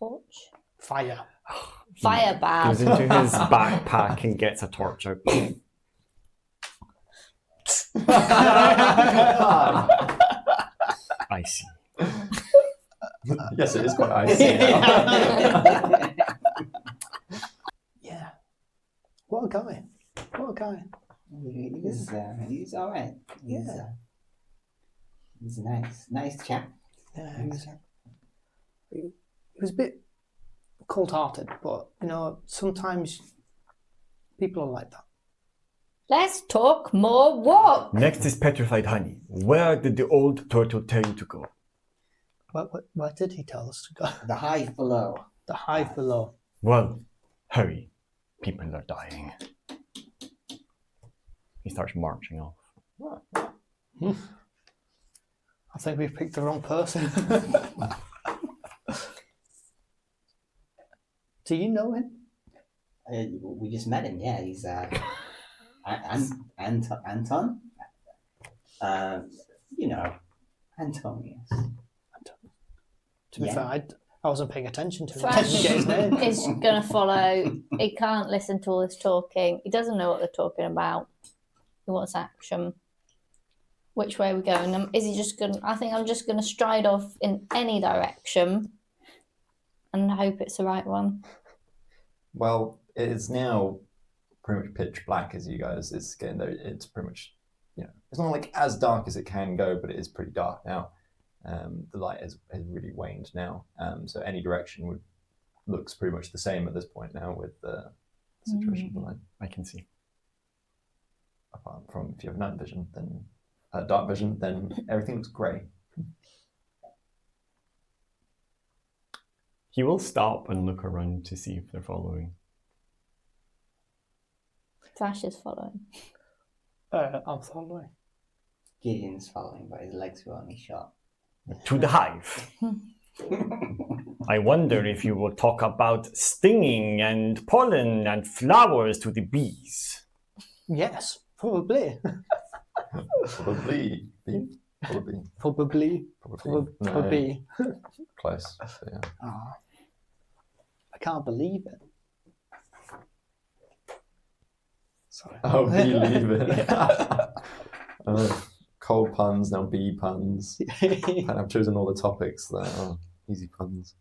Torch. Fire. Fire bad. Goes into his backpack and gets a torch out. Icy. Yes, it is quite icy. Yeah. What a guy. What a guy. He's all right. He's nice chap. Yeah, he was a bit cold-hearted, but you know, sometimes people are like that. Let's talk more walk. Next is petrified honey. Where did the old turtle tell you to go? Where did he tell us to go? The hive below. The hive below. Well, hurry. People are dying. He starts marching off. I think we've picked the wrong person. Do you know him? We just met him. Yeah, he's Anton. You know, Antonious. To be fair, I wasn't paying attention to him. Thrash Didn't get his name. is going to follow. He can't listen to all this talking. He doesn't know what they're talking about. He wants action. Which way are we going? Is he just going to... I think I'm just going to stride off in any direction and hope it's the right one. Well, it is now pretty much pitch black as you guys. It's getting there. It's pretty much, it's not like as dark as it can go, but it is pretty dark now. The light has really waned now. So any direction looks pretty much the same at this point now with the situation of the light. I can see. Apart from if you have night vision, then dark vision, then everything looks grey. He will stop and look around to see if they're following. Thrash is following. I'm following. Gideon's following, but his legs were only shot. To the hive. I wonder if you will talk about stinging and pollen and flowers to the bees. Yes, probably. Probably. Probably. No, close. So, yeah. Oh, I can't believe it. Sorry. Oh, believe it. Cold puns, now bee puns. And I've chosen all the topics that are easy puns.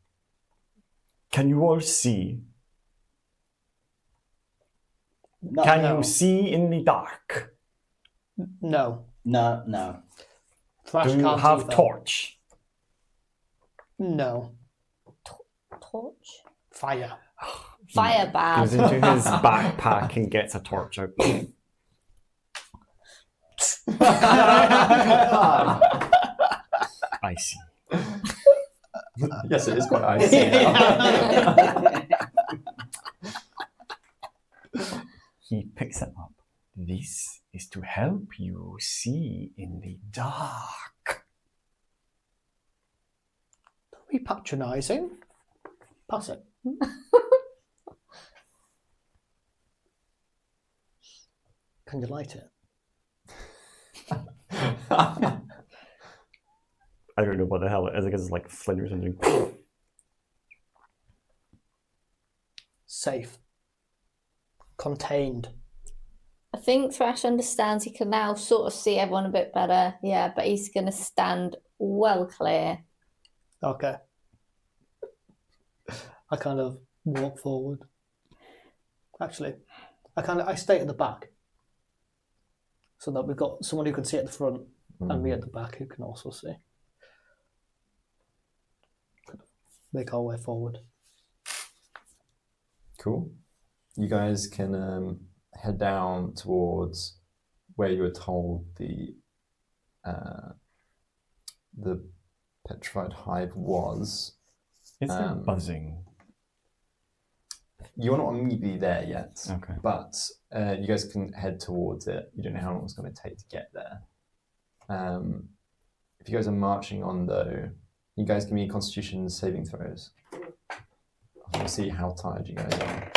Can you all see? No, Can no. you see in the dark? No. No. Thrash Do you can't have either. torch? No. Torch? Fire. Fire bad. Goes into his backpack and gets a torch out. Icy. Yes, it is quite icy. He picks it up. This is to help you see in the dark. Are we patronising? Pass it. Can you light it? I don't know what the hell it is. I guess it's like flint or something. Safe. Contained. I think Thrash understands he can now sort of see everyone a bit better. Yeah, but he's going to stand well clear. Okay. I kind of walk forward. Actually, I stay at the back. So that we've got someone who can see at the front and me at the back who can also see. Make our way forward. Cool. You guys can head down towards where you were told the petrified hive was. Is there buzzing? You're not immediately there yet, Okay. but you guys can head towards it. You don't know how long it's going to take to get there. If you guys are marching on, though, you guys give me Constitution saving throws. I want to see how tired you guys are.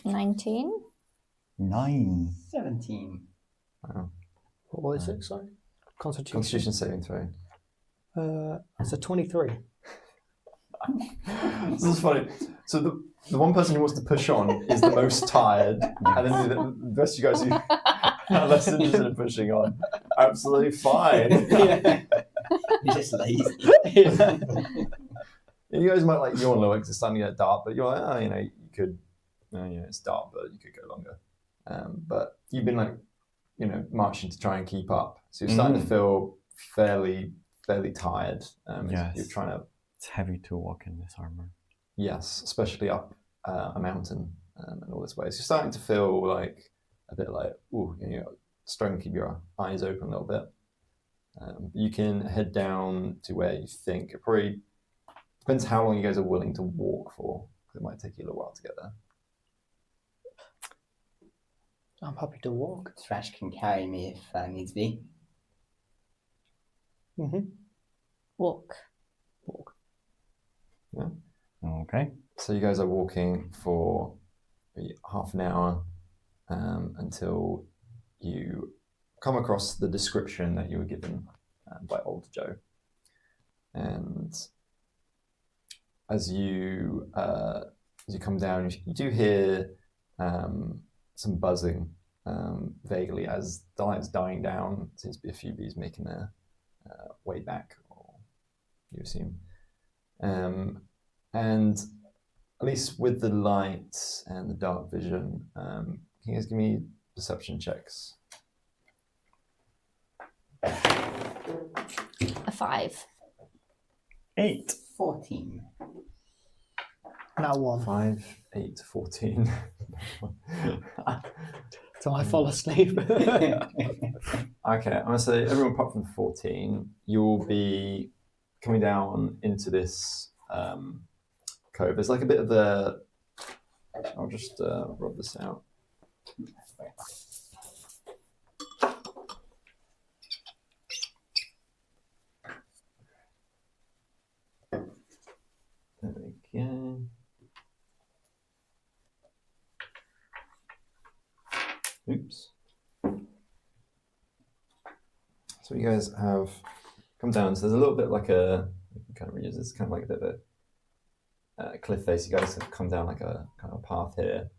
19? 9. 17. Wow. What was it, sorry? Constitution. Constitution saving throw. It's a 23. This is funny. So the one person who wants to push on is the most tired, and then the rest of you guys who are less interested in pushing on, absolutely fine. You're just lazy. You guys might like yawn a little because it's starting to get dark, but you're like, oh, you could, it's dark, but you could go longer. But you've been like, marching to try and keep up, so you're starting to feel fairly tired. Yes. You're trying to. It's heavy to walk in this armor. Yes, especially up a mountain and all this way. So you're starting to feel like a bit like, you're struggling to keep your eyes open a little bit. You can head down to where you think it probably depends how long you guys are willing to walk for. It might take you a little while to get there. I'm happy to walk. Thrash can carry me if needs be. Mm-hmm. Walk. Yeah. Okay. So you guys are walking for maybe half an hour until you come across the description that you were given by Old Joe. And as you come down, you do hear some buzzing vaguely as the light's dying down. Seems to be a few bees making their way back, or you assume. And at least with the light and the dark vision, can you guys give me perception checks? A 5. 8. 14. Now 1. 5, 8, 14. Till I fall asleep. Okay, I'm going to say everyone apart from 14, you'll be coming down into this cove. There's like a bit of a... I'll just rub this out. There we go. Oops. So you guys have come down. So there's a little bit like a, you can kind of reuse this, kind of like a bit of a cliff face. You guys have come down like a kind of path here.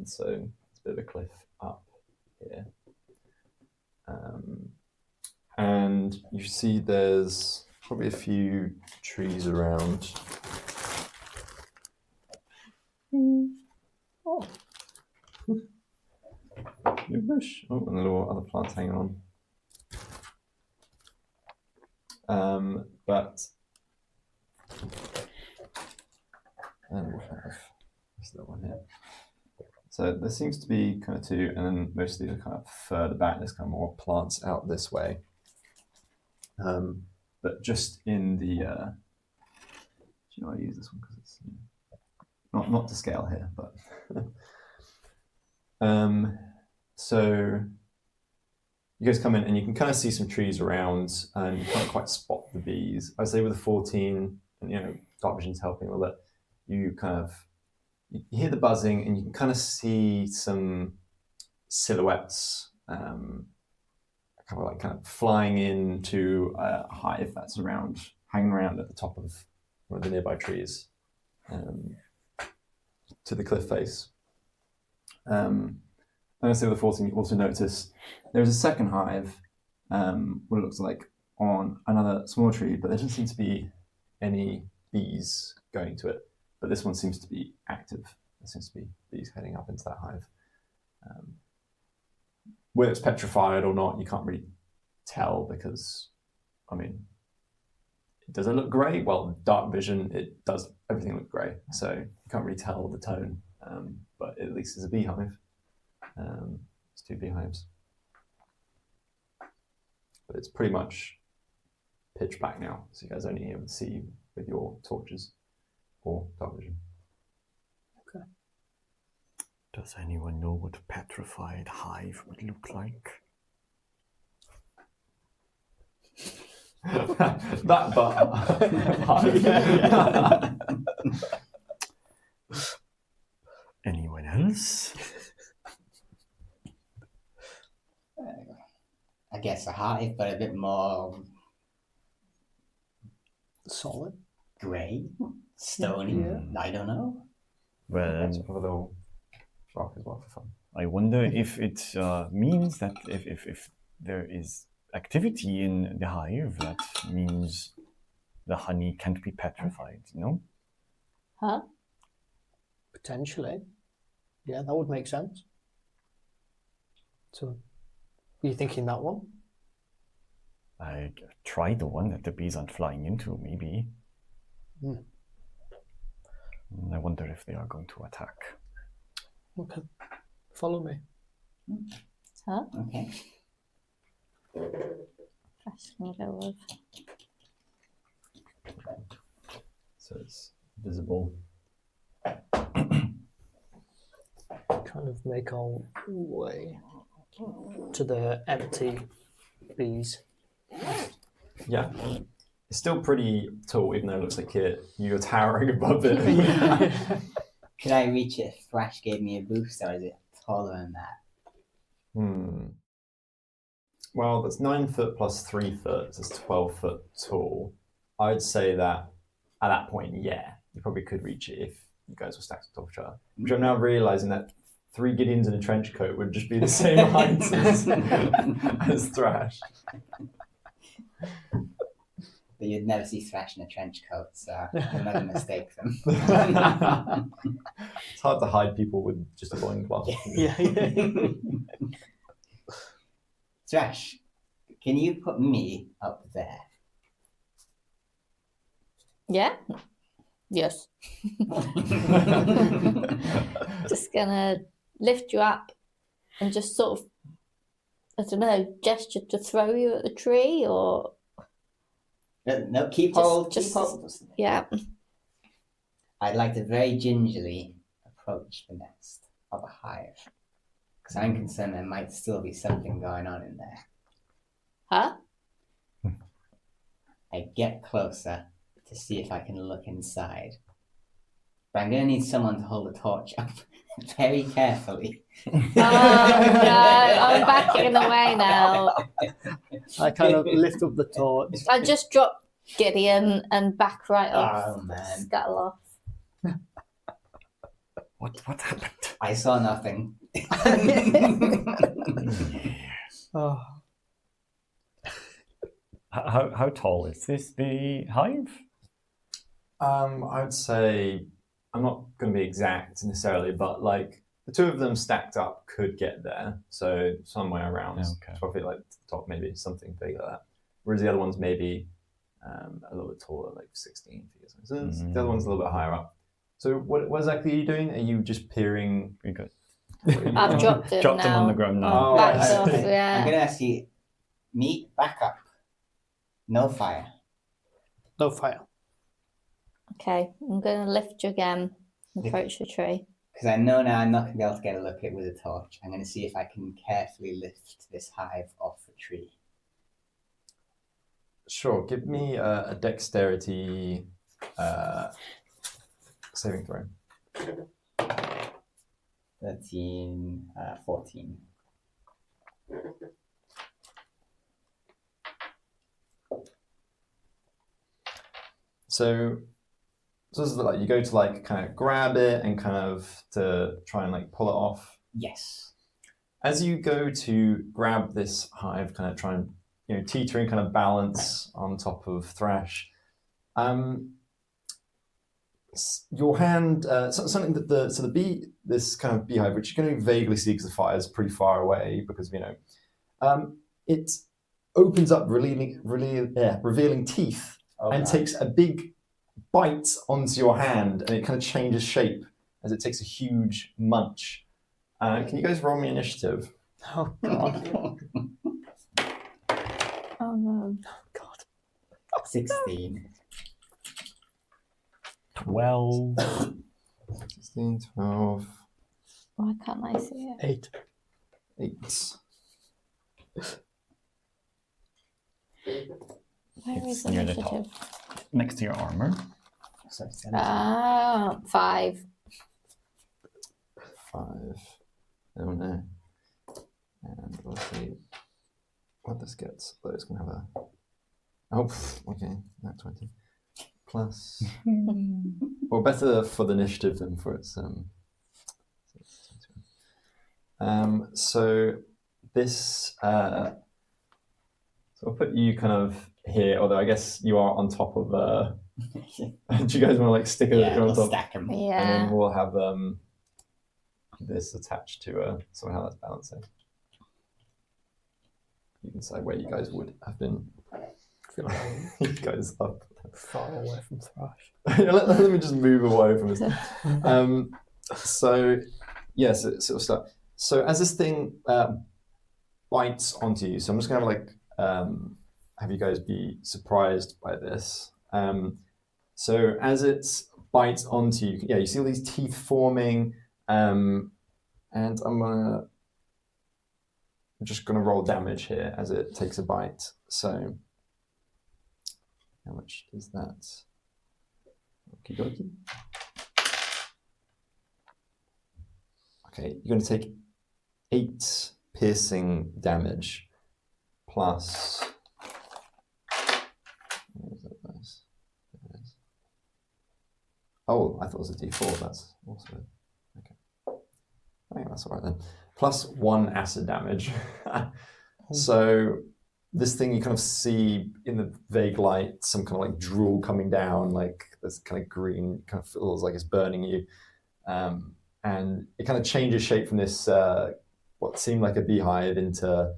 So it's a bit of a cliff up here. And you see there's probably a few trees around. Oh. New bush. Oh, and a little other plants hanging on. But and we'll have this little one here. So there seems to be kind of two, and then most of these are kind of further back. There's kind of more plants out this way. But just in the, I use this one because it's not to scale here, but so you guys come in and you can kind of see some trees around, and you can't quite spot the bees. I'd say with a 14, and dark vision's helping a little bit. You kind of you hear the buzzing, and you can kind of see some silhouettes, kind of flying into a hive that's hanging around at the top of one of the nearby trees, to the cliff face. And I say with the 14, you also notice there's a second hive, what it looks like on another small tree, but there doesn't seem to be any bees going to it. But this one seems to be active. There seems to be bees heading up into that hive. Whether it's petrified or not, you can't really tell because, does it look grey? Well, dark vision, it does everything look grey. So you can't really tell the tone, but at least it's a beehive. It's 2 beehives. But it's pretty much pitch black now, so you guys only able to see with your torches or dark vision. Okay. Does anyone know what a petrified hive would look like? That hive. Anyone else? I guess a hive, but a bit more Solid. grey, stony. I don't know. Well, Let's have a little rock as well for fun. I wonder if it means that if there is activity in the hive, that means the honey can't be petrified, no? Huh? Potentially. Yeah, that would make sense. So, are you thinking that one? I try the one that the bees aren't flying into, maybe. I wonder if they are going to attack. Okay. Follow me. Huh? Okay. Thrash can go with. So it's visible. Kind of make our way to the empty bees. Yeah. It's still pretty tall, even though it looks like you're towering above it. Could I reach it if Thrash gave me a boost, or is it taller than that? Well, that's 9 foot plus 3 foot, so it's 12 foot tall. I would say that at that point, yeah, you probably could reach it if you guys were stacked on top of each other. Which I'm now realizing that 3 Gideons in a trench coat would just be the same height as Thrash. But you'd never see Thrash in a trench coat, so you'll never mistake them. It's hard to hide people with just a loincloth. Yeah. Thrash, can you put me up there? Yeah? Yes. Just gonna lift you up and just sort of, I don't know, gesture to throw you at the tree or. No, keep hold. Yeah. I'd like to very gingerly approach the nest of a hive. Because I'm concerned there might still be something going on in there. Huh? I get closer to see if I can look inside. But I'm going to need someone to hold the torch up very carefully. Oh no, I'm backing away now. I kind of lift up the torch. I just drop Gideon and back right off. Oh man. Scuttle off. What happened? I saw nothing. Oh, How tall is this, the hive? I would say, I'm not going to be exact necessarily, but like the two of them stacked up could get there. So somewhere around 12 feet, like the top, maybe something big like that. Whereas the other one's maybe a little bit taller, like 16 feet or something. So the other one's a little bit higher up. So what exactly are you doing? Are you just peering? Good. I've dropped him Dropped now. him on the ground now. Oh, Backed I off, see. I'm yeah. going to ask you, me, back up. No fire. no fire. Okay, I'm going to lift you again and approach the tree. Because I know now I'm not going to be able to get a look at it with a torch. I'm going to see if I can carefully lift this hive off the tree. Sure, give me a dexterity saving throw. 13, 14. So this is like you go to like kind of grab it and kind of to try and like pull it off. Yes. As you go to grab this hive, kind of try and teetering kind of balance on top of Thrash. Your hand, something that the bee, this kind of beehive, which you can only vaguely see because the fire is pretty far away, because it opens up, revealing teeth, and takes a big bite onto your hand, and it kind of changes shape as it takes a huge munch. Can you guys roll me initiative? Oh God. Oh no. God. 16. 12. 16, 12, Why can't I see it? 8. 8. Where It's is near the initiative? Next to your armor. So 17. 5. 5. Oh no. And we'll see what this gets. But it's going to have a... Oh, okay. Not 20. plus. Well, better for the initiative than for its. So this. So I'll put you kind of here, although I guess you are on top of. Do you guys want to like stick it on we'll top? stack them. And Yeah. then we'll have this attached to somehow that's balancing. You can say where you guys would have been. I feel like I'm You guys up. far away from Thrash. let me just move away from this. So yes, yeah, so it'll start. So as this thing bites onto you, so I'm just gonna have you guys be surprised by this. So as it bites onto you, you see all these teeth forming, and I'm just gonna roll damage here as it takes a bite. So how much is that? Okie dokie. Okay, you're going to take 8 piercing damage plus. Oh, I thought it was a D4. That's also okay. I think that's all right then. Plus 1 acid damage. So this thing you kind of see in the vague light, some kind of like drool coming down, like this kind of green, kind of feels like it's burning you. And it kind of changes shape from this, what seemed like a beehive into,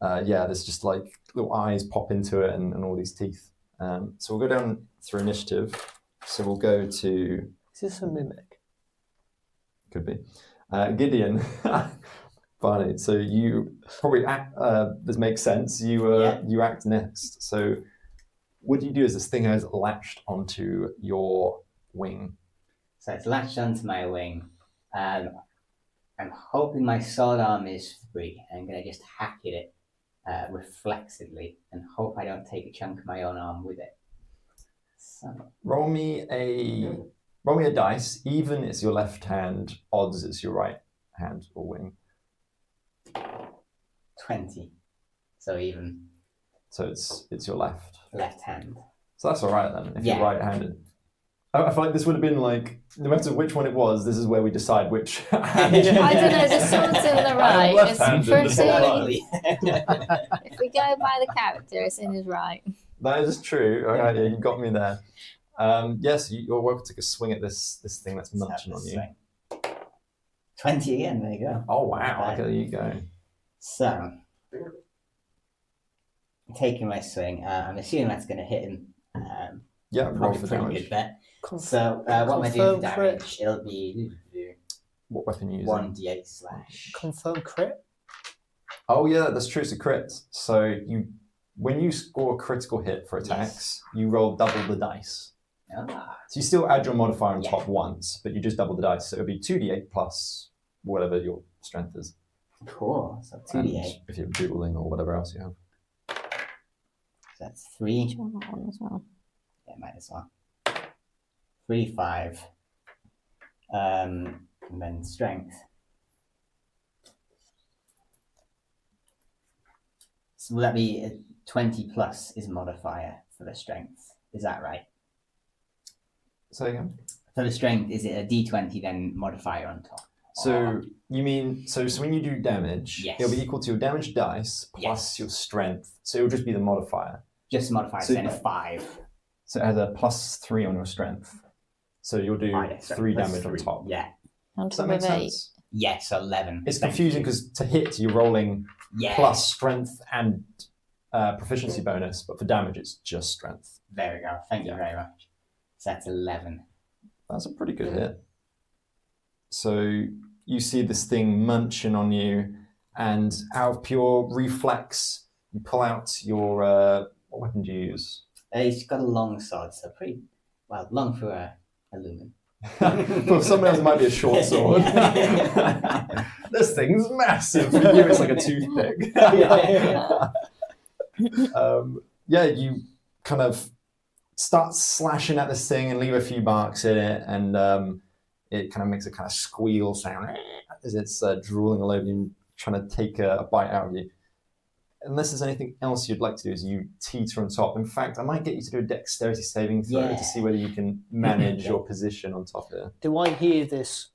there's just like little eyes pop into it and all these teeth. So we'll go down through initiative. So we'll go to... Is this a mimic? Could be. Gideon. Funny. So you probably act, this makes sense. You act next. So what do you do as this thing has latched onto your wing? So it's latched onto my wing. I'm hoping my sword arm is free. I'm going to just hack at it reflexively and hope I don't take a chunk of my own arm with it. So Roll me a dice. Even it's your left hand, odds it's your right hand or wing. 20. So even. So it's your left. Left hand. So that's all right then, if Yeah. you're right-handed. I feel like this would have been like, no matter which one it was, this is where we decide which hand. I don't know, the sword's in the right. It's left-handed. pretty... If we go by the character, it's in his right. That is true. All right, yeah, you got me there. Yes, you're welcome to take a swing at this thing that's munching on you. 20 again, there you go. Oh, wow. Okay, there you go. So, taking my swing, I'm assuming that's going to hit him. Yeah, roll Probably for pretty damage. good bet. So, what am I doing for damage? It'll be What weapon you using? 1d8 slash. Confirm crit? Oh, yeah, that's true. It's a crit. So when you score a critical hit for attacks, you roll double the dice. Ah. So you still add your modifier on Yeah. top once, but you just double the dice. So it'll be 2d8 plus whatever your strength is. Cool. So And 2d8. if you're dueling or whatever else you have. So that's 3. Do you want that one as well? Yeah, might as well. 3, 5. And then strength. So will that be a 20 plus is modifier for the strength? Is that right? Say again. For the strength, is it a d20 then modifier on top? So you mean, so when you do damage, Yes. it'll be equal to your damage dice plus Yes. your strength. So it'll just be the modifier. Just modifier, So- then 5. So it has a +3 on your strength. So you'll do Oh, yeah, sorry, 3 plus damage 3. on top. Yeah. On Does that top make of 8. sense? Yes, 11. It's Thank confusing you. because to hit, you're rolling Yeah. plus strength and proficiency bonus, but for damage, it's just strength. There we go. Thank you very much. So that's 11. That's a pretty good hit. So you see this thing munching on you, and out of pure reflex, you pull out your what weapon do you use? He's got a long sword, so pretty long for a lumen. For someone else, it might be a short sword. This thing's massive. For you, it's like a toothpick. You kind of start slashing at this thing and leave a few marks in it, and it kind of makes a kind of squeal sound as it's drooling all over you and trying to take a bite out of you. unless there's anything else you'd like to do, is you teeter on top. In fact, I might get you to do a dexterity saving throw to see whether you can manage your position on top here. Do I hear this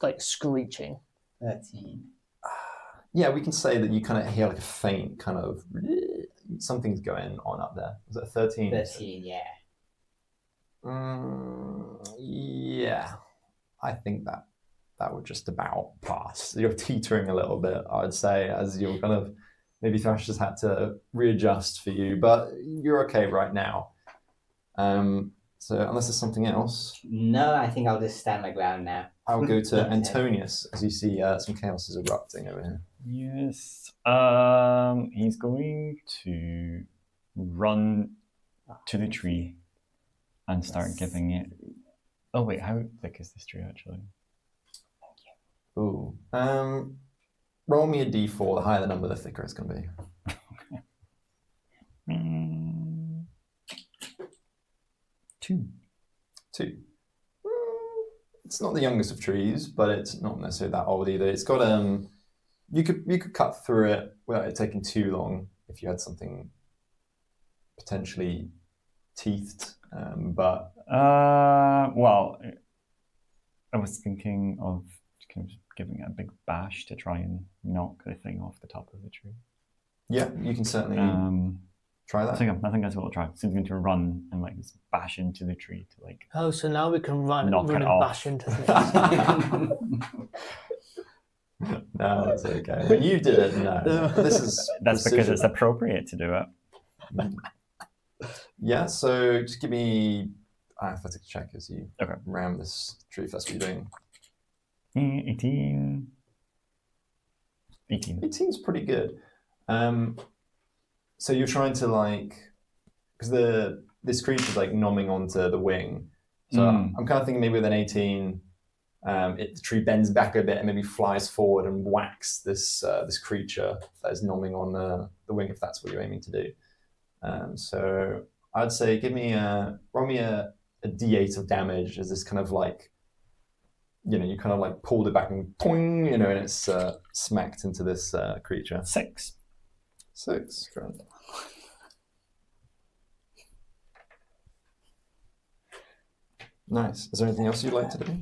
like screeching? 13. Yeah, we can say that you kind of hear like a faint kind of something's going on up there. Was it a 13? 13, yeah. Yeah, I think that would just about pass. You're teetering a little bit, I would say, as you're kind of maybe Thrash has had to readjust for you, but you're okay right now. So unless there's something else, No, I think I'll just stand my ground now. I'll go to Antonious as you see some chaos is erupting over here. Yes. He's going to run to the tree and start giving it. Oh wait, how thick is this tree actually? Ooh. Roll me a d4. The higher the number, the thicker it's going to be. Two. It's not the youngest of trees, but it's not necessarily that old either. It's got you could cut through it without it taking too long if you had something potentially teethed. But well, I was thinking of kind of giving it a big bash to try and knock the thing off the top of the tree. yeah, you can certainly try that. I think that's what I'll try. So I'm going to run and like just bash into the tree to like. Oh, so now we can run Knock it and off. bash into things. No, it's okay. When you did it, no. This is That's because precision. it's appropriate to do it. Yeah, so just give me an athletics check as you Okay. ram this tree, if that's what you're doing. 18. 18's pretty good. So you're trying to because this creature's like nomming onto the wing. So I'm kind of thinking maybe with an 18, the tree bends back a bit and maybe flies forward and whacks this creature that is nomming on the wing, if that's what you're aiming to do. So I'd say roll me a d8 of damage as this kind of you kind of pulled it back and poing, and it's smacked into this creature. 6. 6, grand. Nice. Is there anything else you'd like to do?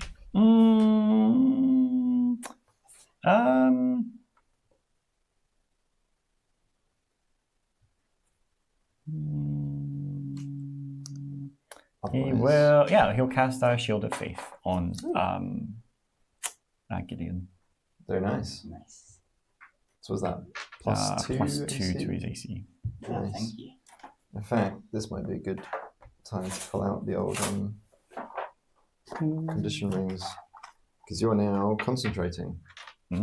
He'll cast a Shield of Faith on Gideon. Very nice. Nice. So was that plus 2? Plus 2 AC? to his AC. Oh, Nice. thank you. In fact, this might be a good time to pull out the old condition rings, because you're now concentrating. So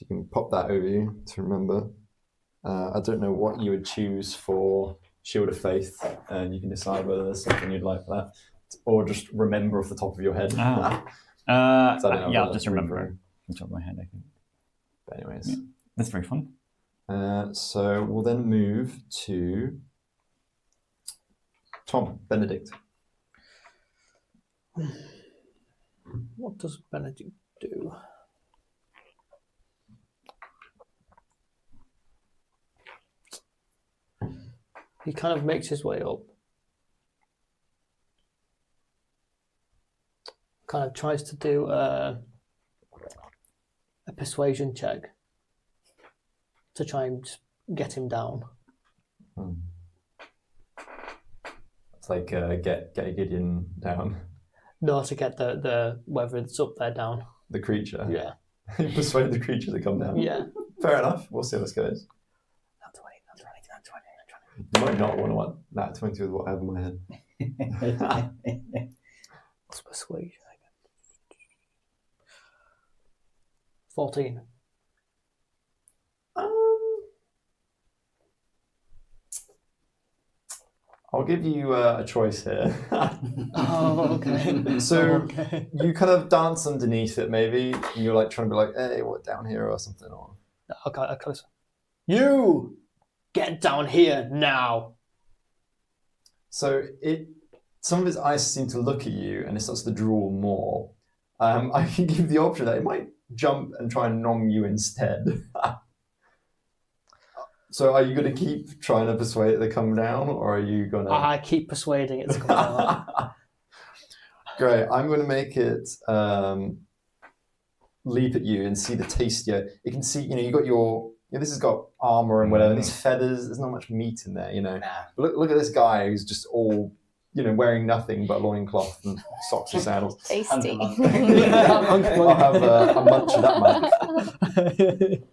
you can pop that over you to remember. I don't know what you would choose for Shield of Faith, and you can decide whether there's something you'd like for that, or just remember off the top of your head. I'll just remember on the top of my head, I think. But anyways, Yeah. That's very fun. so we'll then move to Tom, Benedict. What does Benedict do? He kind of makes his way up. Kind of tries to do a persuasion check to try and get him down. It's like get Gideon down. No, to get the whether it's up there down. The creature. Yeah. Persuade the creature to come down. Yeah. Fair enough. We'll see how this goes. Not 20. You might not want that 20 with what I have in my head. What's persuasion? 14. I'll give you a choice here. Oh, okay. So you kind of dance underneath it, maybe, and you're trying to be like, hey, what, down here or something? Or Okay, you get down here now. so some of its eyes seem to look at you, and it starts to drool more. I can give the option that it might jump and try and nom you instead. So are you going to keep trying to persuade it to come down, or are you going to... I keep persuading it to come down. Great. I'm going to make it leap at you and see the tastier. You can see, you got your... this has got armor and whatever. These feathers, there's not much meat in there, Nah. But look at this guy who's just all, wearing nothing but loincloth and socks and sandals. Tasty. I'll have a munch of that monk.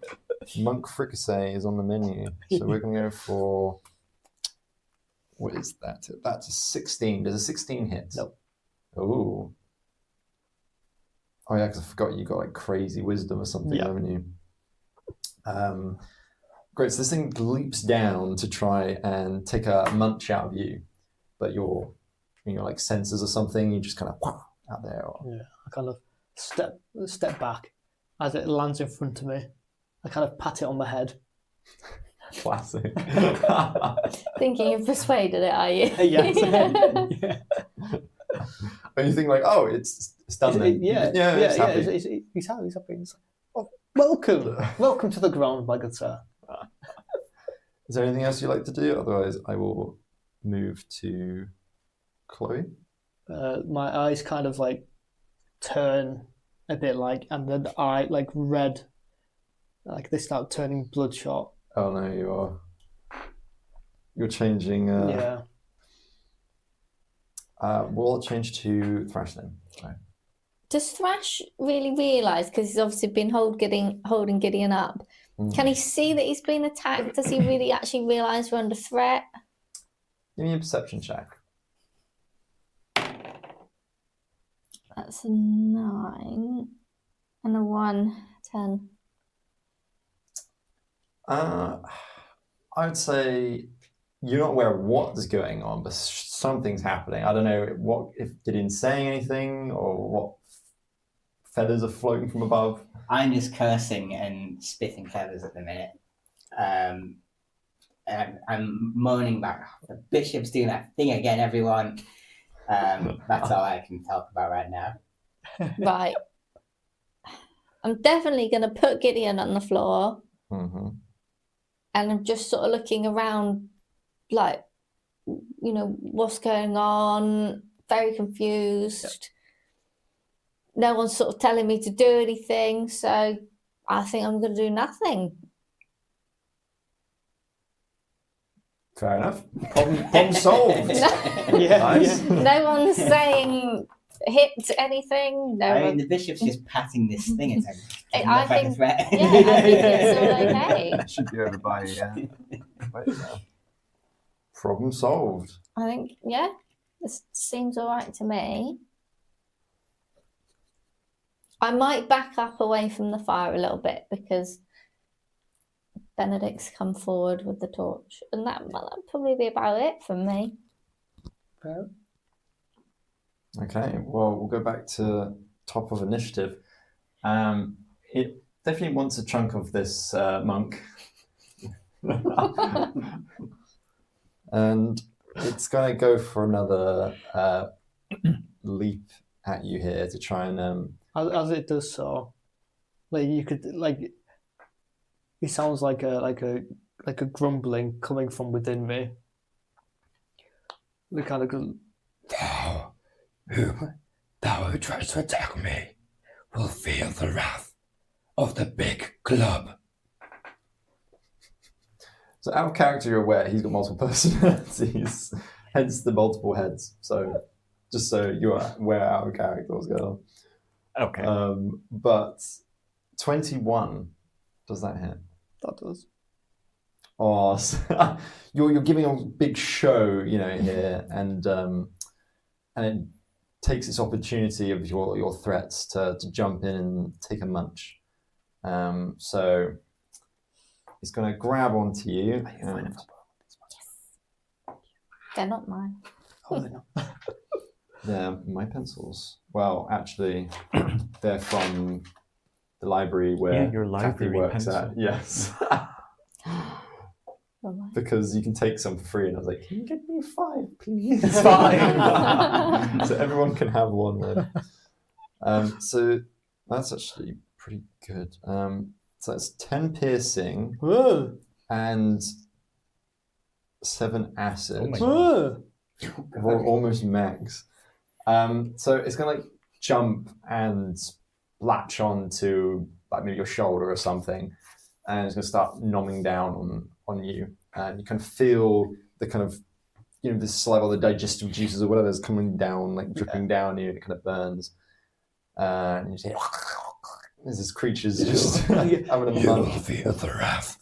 Monk fricassee is on the menu. So we're going to go for... What is that? That's a 16. Does a 16 hit? Nope. Ooh. Oh yeah, because I forgot you got like crazy wisdom or something, haven't you? Great. So this thing leaps down to try and take a munch out of you, but your like senses or something, you just kind of out there. Yeah, I kind of step back as it lands in front of me. I kind of pat it on the head. Classic. Thinking you've persuaded it, are you? Yes. Yeah. And you think like, oh, it's done then. It's happy. He's happy. He's like, oh, welcome to the ground, my good sir. Is there anything else you'd like to do? Otherwise, I will move to Chloe. My eyes kind of like turn a bit and then the eye like red, like they start turning bloodshot. Oh no, you are. You're changing. Yeah. We'll change to Thrash then. Right. Does Thrash really realise, because he's obviously been holding Gideon up, can he see that he's been attacked? Does he really actually realise we're under threat? Give me a perception check. That's a 9 and a 1, 10. I would say you're not aware of what's going on, but something's happening. I don't know if Gideon's saying anything or what feathers are floating from above. I'm just cursing and spitting feathers at the minute. And I'm moaning back. The bishop's doing that thing again, everyone. That's all I can talk about right now. Right. I'm definitely going to put Gideon on the floor. Mm-hmm. And I'm just sort of looking around, like, what's going on, very confused. Yep. No one's sort of telling me to do anything, so I think I'm going to do nothing. Fair enough. Problem solved. Nice. No one's saying hit anything. I mean, the bishop's just patting this thing. It's like, I think it's all okay. It should be over by problem solved. I think, this seems all right to me. I might back up away from the fire a little bit because Benedict's come forward with the torch, and that'll probably be about it from me. Okay, well, we'll go back to top of initiative. It definitely wants a chunk of this monk. And it's going to go for another leap at you here to try and... As it does so, you could, it sounds like a grumbling coming from within me. The kind of Thou who tries to attack me will feel the wrath of the big club. So out of character, you're aware he's got multiple personalities, hence the multiple heads. So just so you're aware out of character what's going on. Okay. But 21, does that hit? That does. Oh, so you're giving a big show, here, and it takes its opportunity of your threats to jump in and take a munch. So it's going to grab onto you. They're not mine. Oh, they're not. They're my pencils. Well, actually, they're from the library where your library Kathy works pencil. at. Yes. Because you can take some for free, and I was like, "Can you get me 5, please?" 5. So everyone can have one then. So that's actually pretty good. So that's 10 piercing. Whoa. and 7 acid. Oh my Oh, We're almost max. So it's gonna like jump and latch on to like maybe your shoulder or something, and it's gonna start nomming down on you, and you can feel the kind of the saliva, the digestive juices or whatever is coming down, like dripping down you, and it kind of burns. And you say, "There's this creature's just having a You will month." feel the wrath.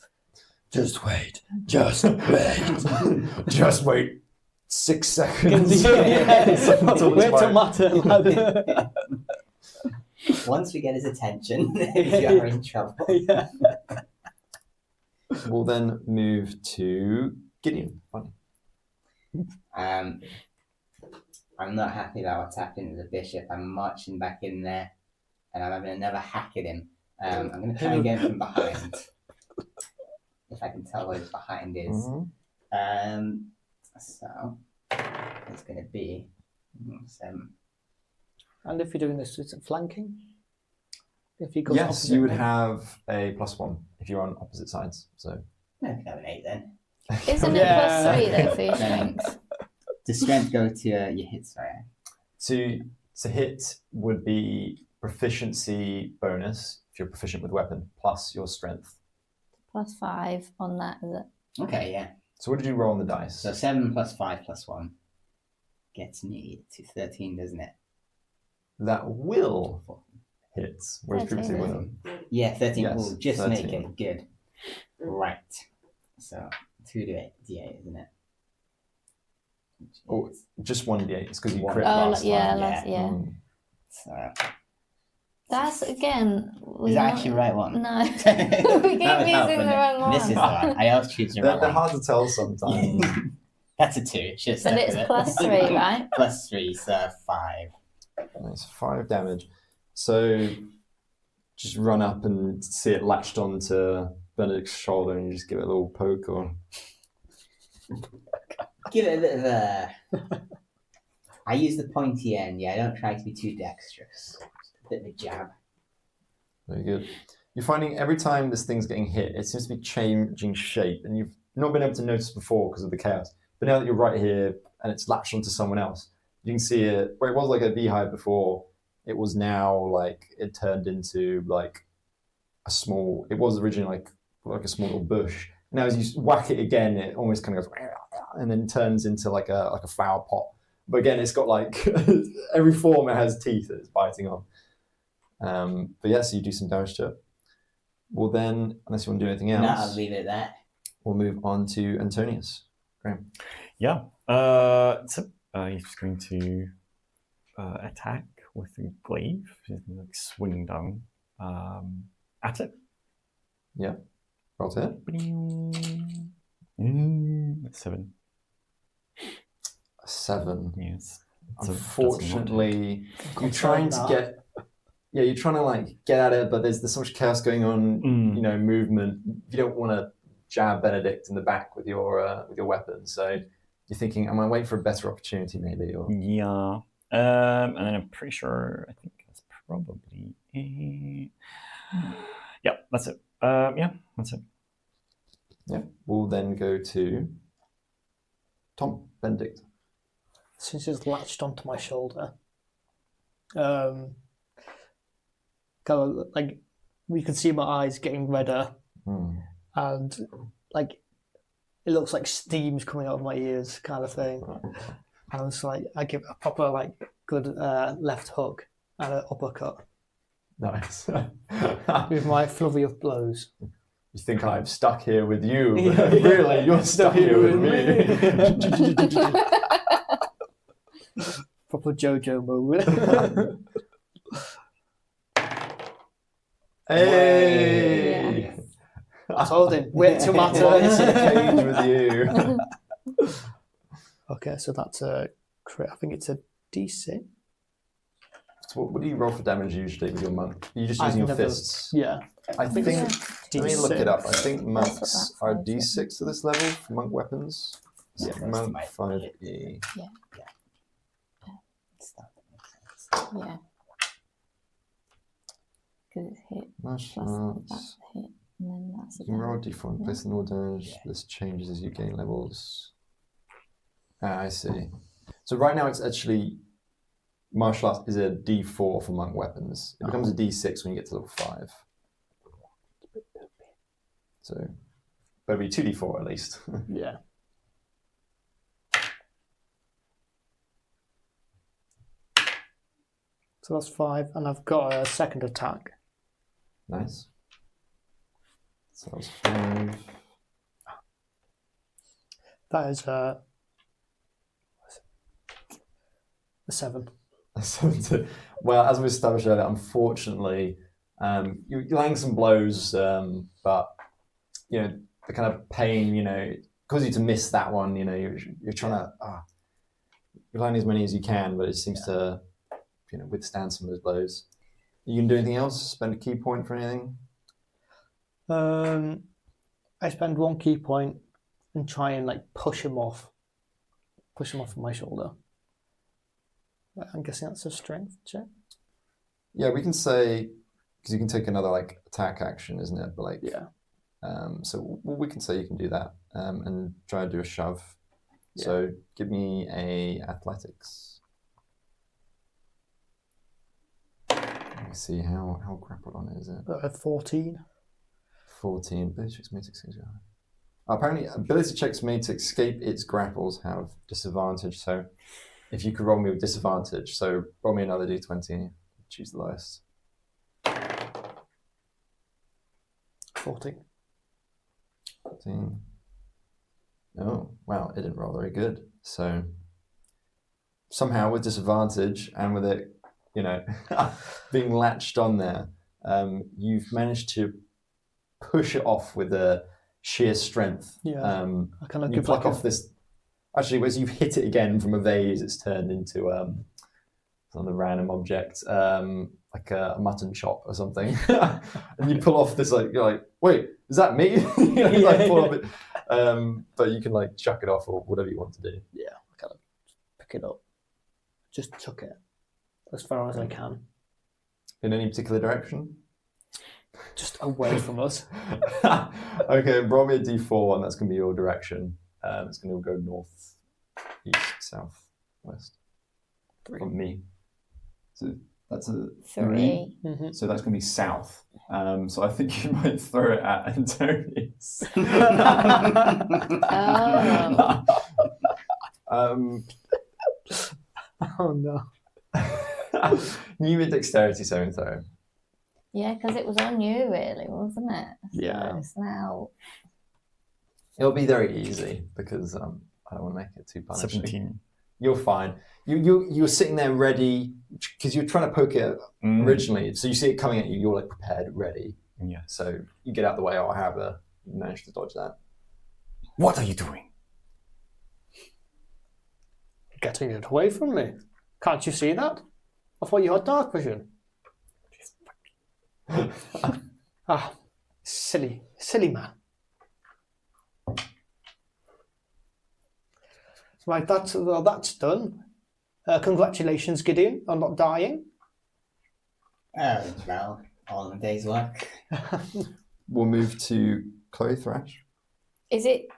Just wait. Just wait. Just wait 6 seconds. Wait till matter. Once we get his attention, you're in trouble. Yeah. We'll then move to Gideon. Funny. I'm not happy about what's happening to the bishop. I'm marching back in there, and I'm having another hack at him. I'm going to try and get him from behind, if I can tell where his behind is. Mm-hmm. So it's going to be 7. And if you're doing this, is it flanking? If he goes Yes, opposite you would me? have a +1 if you're on opposite sides. So I can have an 8 then. Isn't it +3 though for your strength? Does strength go to your hit? Sorry. to hit would be proficiency bonus if you're proficient with weapon plus your strength. +5 on that, is it? Okay, yeah. So what did you roll on the dice? So 7 + 5 + 1 gets me to 13, doesn't it? That will hit, whereas 13, previously isn't wouldn't. Yeah, 13 Yes, will just 13. make it. Good. Right. So 2d8, isn't it? Which Oh, is- just 1d8. It's because you One. crit Oh, last yeah, time. yeah. Mm. So That's again. is that actually the right one? No, we keep That would help, using the wouldn't it? wrong one. This is the one. I always choose the They're, wrong they're one. hard to tell sometimes. That's a 2. It should And stuck it's with it. +3, right? +3, so 5. Nice, 5 damage. So just run up and see it latched onto Benedict's shoulder and you just give it a little poke or... Give it a bit of a. I use the pointy end. Yeah, I don't try to be too dexterous. Just a bit of a jab. Very good. You're finding every time this thing's getting hit, it seems to be changing shape, and you've not been able to notice before because of the chaos. But now that you're right here and it's latched onto someone else, you can see it where it was like a beehive before. It was now like it turned into like a small. It was originally like a small little bush. Now as you whack it again, it almost kind of goes and then turns into like a flower pot. But again, it's got like every form it has teeth that it's biting on. But yeah, so you do some damage to it. Well then, unless you want to do anything else, No, I'll leave it there. we'll move on to Antonious. Graham. Yeah. So he's going to attack with the glaive. He's going to like swing down at it. Yeah. Roll to hit. 7. 7. Yes. Unfortunately, you're Confirm trying to that. get. Yeah, you're trying to like get at it, but there's so much chaos going on. Mm. You know, movement. You don't want to jab Benedict in the back with your weapon. So you're thinking, am I waiting for a better opportunity, maybe? Or Yeah. And then I'm pretty sure, I think that's probably a... Yeah, that's it. Yeah, that's it. yeah, we'll then go to Tom Benedict. Since it's latched onto my shoulder, kind of like you can see my eyes getting redder, and like it looks like steam's coming out of my ears, kind of thing. And it's like I give a proper like good left hook and an uppercut Nice. with my flurry of blows. You think I'm stuck here with you, but Yeah. really, you're stuck here with me. Proper JoJo moment. Hey! I told him, wait till What's matter. the cage with you? Okay, so that's a crit. I think it's a D6. So what do you roll for damage usually with your monk? Are you just I've using your never- fists? Yeah. I think. Yeah. Let me look it up. I D6. think monks That's are what that D6 at this level for monk weapons. Yeah, So most monk of my 5e. Stuff that makes sense. Yeah. Because it's hit Martial plus arts. that's hit. And then that's You can roll a again. d4 and place an order. This changes as you gain levels. I see. So right now it's actually martial arts is a d4 for monk weapons. It becomes a d6 when you get to level 5. So, but it'll be 2d4 at least. Yeah. So that's 5, and I've got a second attack. Nice. So that's 5. That is a 7. Well, as we established earlier, unfortunately, you're laying some blows, but the kind of pain, causes you to miss that one. You're trying to you're landing as many as you can, but it seems to withstand some of those blows. You can do anything else? Spend a key point for anything? I spend 1 key point and try and push him off of my shoulder. I'm guessing that's a strength check. Yeah, we can say because you can take another attack action, isn't it? But yeah. So we can say you can do that and try to do a shove. Yeah. So give me a athletics. Let me see how grappled on it is it. 14. 14. Ability checks made to escape. Apparently, ability checks made to escape its grapples have disadvantage. So if you could roll me with disadvantage, so roll me another d20, choose the lowest. 14. 14. Oh, wow, it didn't roll very good. So somehow with disadvantage and with it, being latched on there, you've managed to push it off with a sheer strength. Yeah. I kind of you pluck off this. Actually, as you've hit it again from a vase, it's turned into some random object, like a mutton chop or something. And you pull off this, you're like, wait, is that me? Pull off it. But you can chuck it off or whatever you want to do. Yeah, I kind of pick it up. Just chuck it as far as I can. In any particular direction? Just away from us. Okay, roll me a d4 and that's going to be your direction. It's going to go north, east, south, west. 3. From me. So that's a 3. Mm-hmm. So that's going to be south. So I think you might throw it at Antonious. Oh no. New with dexterity saving throw. Yeah, because it was on you, really, wasn't it? Yeah. So it's now. It'll be very easy because I don't want to make it too punishing. 17. You're fine. You're sitting there ready because you're trying to poke it originally. So you see it coming at you. You're prepared, ready. Yeah. So you get out the way. However, you manage to dodge that. What are you doing? Getting it away from me. Can't you see that? I thought you had dark vision. Silly man. Right, that's done. Congratulations, Gideon, on not dying. Well, all in a day's work. We'll move to Chloe Thrash. Is it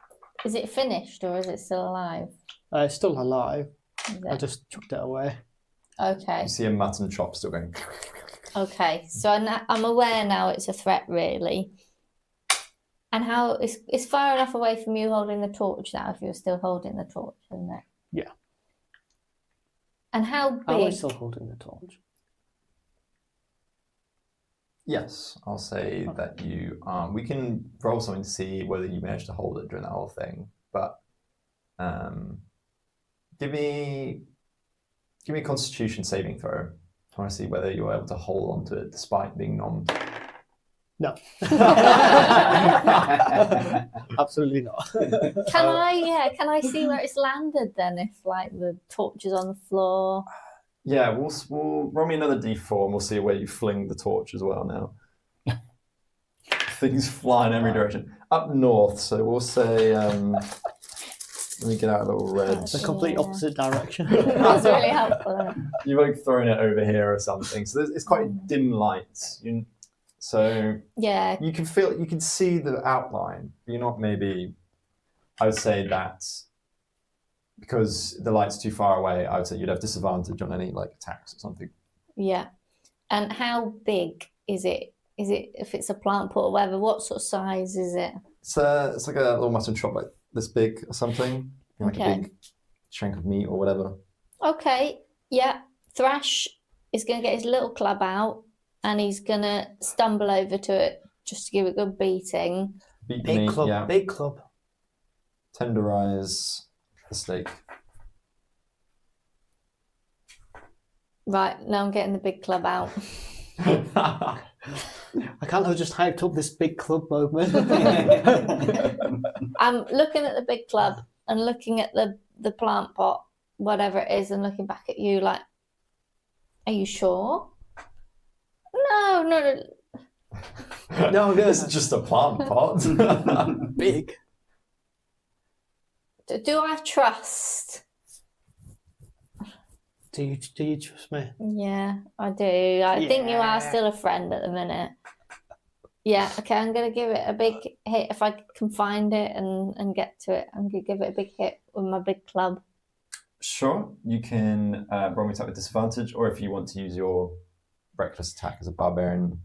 finished or is it still alive? It's still alive. Is I it? just chucked it away. Okay. You see a mutton chop still going. Okay. So I'm aware now it's a threat, really. And how it's far enough away from you holding the torch now if you're still holding the torch, isn't it? Yeah. And how Am I big? still holding the torch? Yes, I'll say that you. We can roll something to see whether you managed to hold it during that whole thing. But give me a Constitution saving throw. I want to see whether you're able to hold onto it despite being numbed. No. Absolutely not. Can I see where it's landed then? If the torch is on the floor. Yeah, we'll roll me another d4 and we'll see where you fling the torch as well now. Things fly in every direction. Up north, so we'll say, let me get out a little red. It's the complete opposite direction. That's really helpful. You've thrown it over here or something. So it's quite dim lights. So Yeah. you can see the outline. You're not maybe. I would say that because the light's too far away, I would say you'd have disadvantage on any like attacks or something. Yeah. And how big is it? Is it, if it's a plant pot or whatever, what sort of size is it? It's like a little mutton chop like this big or something. Like Okay. a big chunk of meat or whatever. Okay. Yeah. Thrash is going to get his little club out and he's going to stumble over to it just to give it a good beating. Beat the Big meat, club, yeah. big club. Tenderize the steak. Right. Now I'm getting the big club out. I can't have just hyped up this big club moment. I'm looking at the big club and looking at the plant pot, whatever it is, and looking back at you like, are you sure? No. No, This is just a plant pot. big. Do I trust? Do you trust me? Yeah, I do. I think you are still a friend at the minute. Yeah, okay, I'm going to give it a big hit. If I can find it and get to it, I'm going to give it a big hit with my big club. Sure, you can roll me attack with disadvantage, or if you want to use your reckless attack as a barbarian,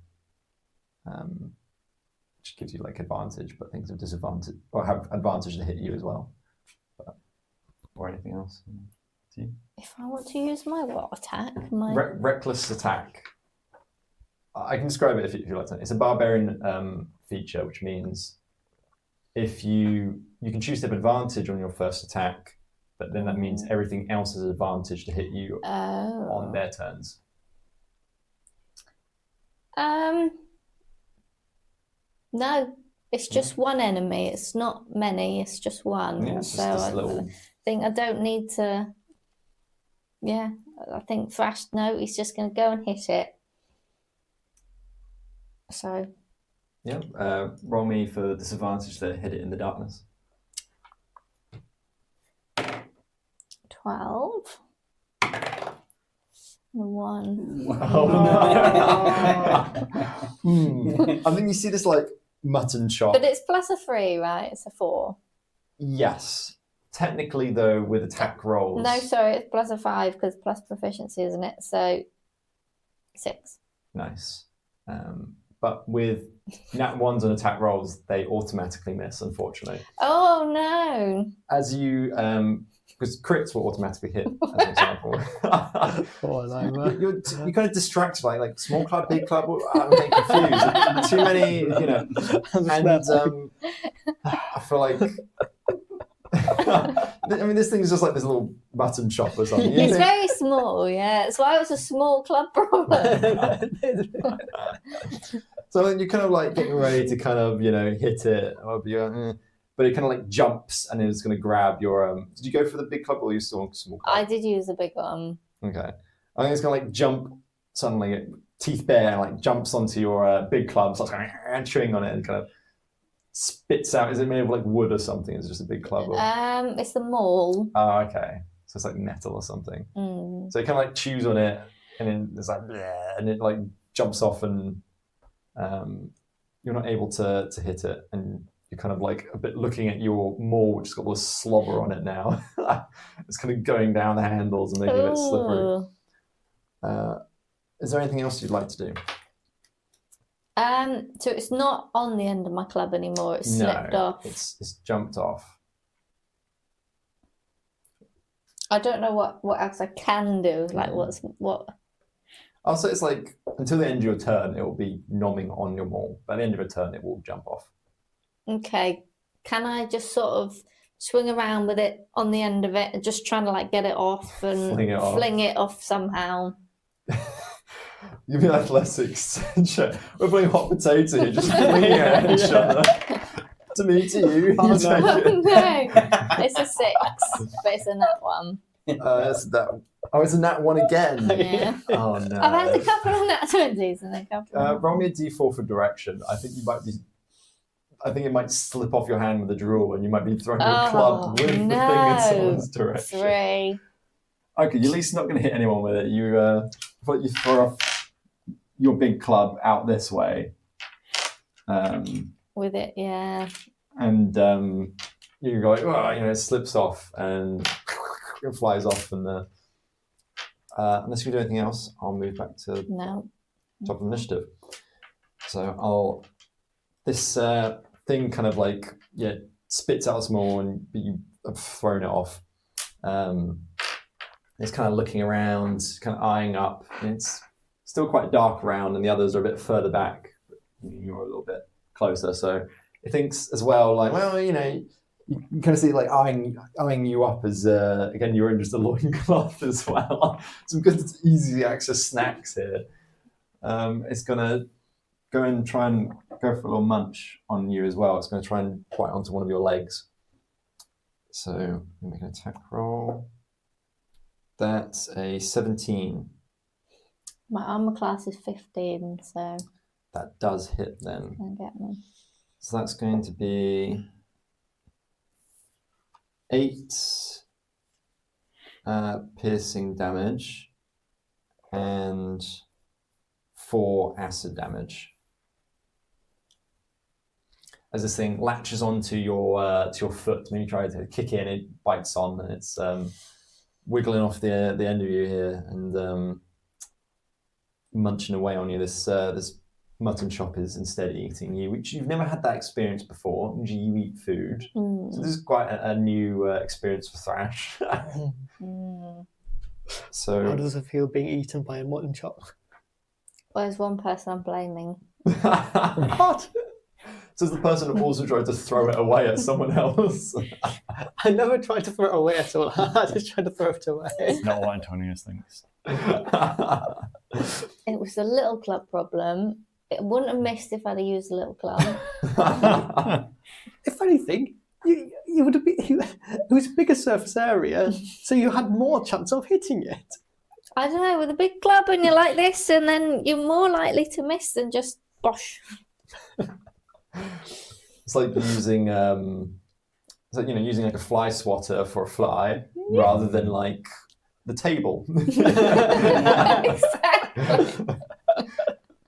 which gives you like advantage, but things have disadvantage or have advantage to hit you as well, or anything else. If I want to use my what attack? My Reckless attack. I can describe it if you like to. It's a barbarian feature, which means if you can choose to have advantage on your first attack, but then that means everything else has advantage to hit you on their turns. No, it's just one enemy. It's not many. It's just one. Yeah, it's so just this I little. think I don't need to. Yeah, I think Thrash. No, he's just going to go and hit it. So. Yeah, roll me for disadvantage to hit it in the darkness. 12. 1. Oh no! I think you see this like mutton chop. But it's plus a 3, right? It's a 4. Yes. Technically, though, with attack rolls. No, sorry, it's plus a 5 because plus proficiency, isn't it? So 6. Nice. But with nat ones on attack rolls, they automatically miss, unfortunately. Oh no! As you, because crits will automatically hit, as an example. You're kind of distracted by like small club, big club. I'm getting confused. Too many, you know. And I feel like. I mean, this thing's just like this little mutton chop or something. It's very small, yeah. That's why it was a small club problem. So you're kind of like getting ready to kind of, you know, hit it, but it kind of like jumps and it's going to grab your. Did you go for the big club or you still on small club? I did use the big one. Okay, I think it's going to like jump suddenly, teeth bare, and like jumps onto your big club, starts going chewing on it, and kind of spits out. Is it made of like wood or something? Is it just a big club? Or... It's the maul. Oh, okay. So it's like metal or something. So it kind of like chews on it, and then it's like, bleh, and it like jumps off, and you're not able to hit it, and you're kind of like a bit looking at your maul, which has got all this slobber on it now. It's kind of going down the handles and making it slippery. Is there anything else you'd like to do? So it's not on the end of my club anymore. It's slipped off. It's jumped off. I don't know what else I can do. Like what? I'll say it's like until the end of your turn, it will be nomming on your maul. By the end of your turn, it will jump off. Okay. Can I just sort of swing around with it on the end of it and just trying to like get it off and fling it off somehow? Give me athletics. We're playing hot potato here, just flinging it at each other. To me, to you. Oh, no. It's a 6, but it's a nat 1. It's a nat 1 again. Yeah. Oh no. I've had a couple of nat 20s and a couple. Roll me a d4 for direction. I think it might slip off your hand with the draw, and you might be throwing your club with the thing in someone's direction. 3. Okay, you're at least not going to hit anyone with it. You throw off your big club out this way, With it, yeah. And you go, oh, it slips off and it flies off. And unless you do anything else, I'll move back to top of initiative. So this thing kind of like spits out some more, and you have thrown it off. It's kind of looking around, kind of eyeing up. And it's still quite dark around, and the others are a bit further back. You're a little bit closer, so it thinks as well, like, well, you kind of see it like eyeing you up as again, you're in just a loincloth as well. Some good easy access snacks here. It's gonna go and try and go for a little munch on you as well. It's gonna try and bite onto one of your legs. So make an attack roll. That's a 17. My armor class is 15, so that does hit then. I get me. So that's going to be 8 piercing damage and 4 acid damage. As this thing latches onto your foot, when you try to kick in, it bites on, and it's wiggling off the end of you here and munching away on you. This mutton chop is instead eating you, which you've never had that experience before. Usually you eat food. So this is quite a new experience for Thrash. So how does it feel being eaten by a mutton chop? Well, there's one person I'm blaming. What? So is the person who also tried to throw it away at someone else? I never tried to throw it away at all. I just tried to throw it away. It's not what Antonious thinks. It was a little club problem. It wouldn't have missed if I'd have used a little club. If anything, you would have been. It was a bigger surface area, so you had more chance of hitting it. I don't know, with a big club and you're like this, and then you're more likely to miss than just bosh. It's like using using like a fly swatter for a fly rather than like the table. Exactly.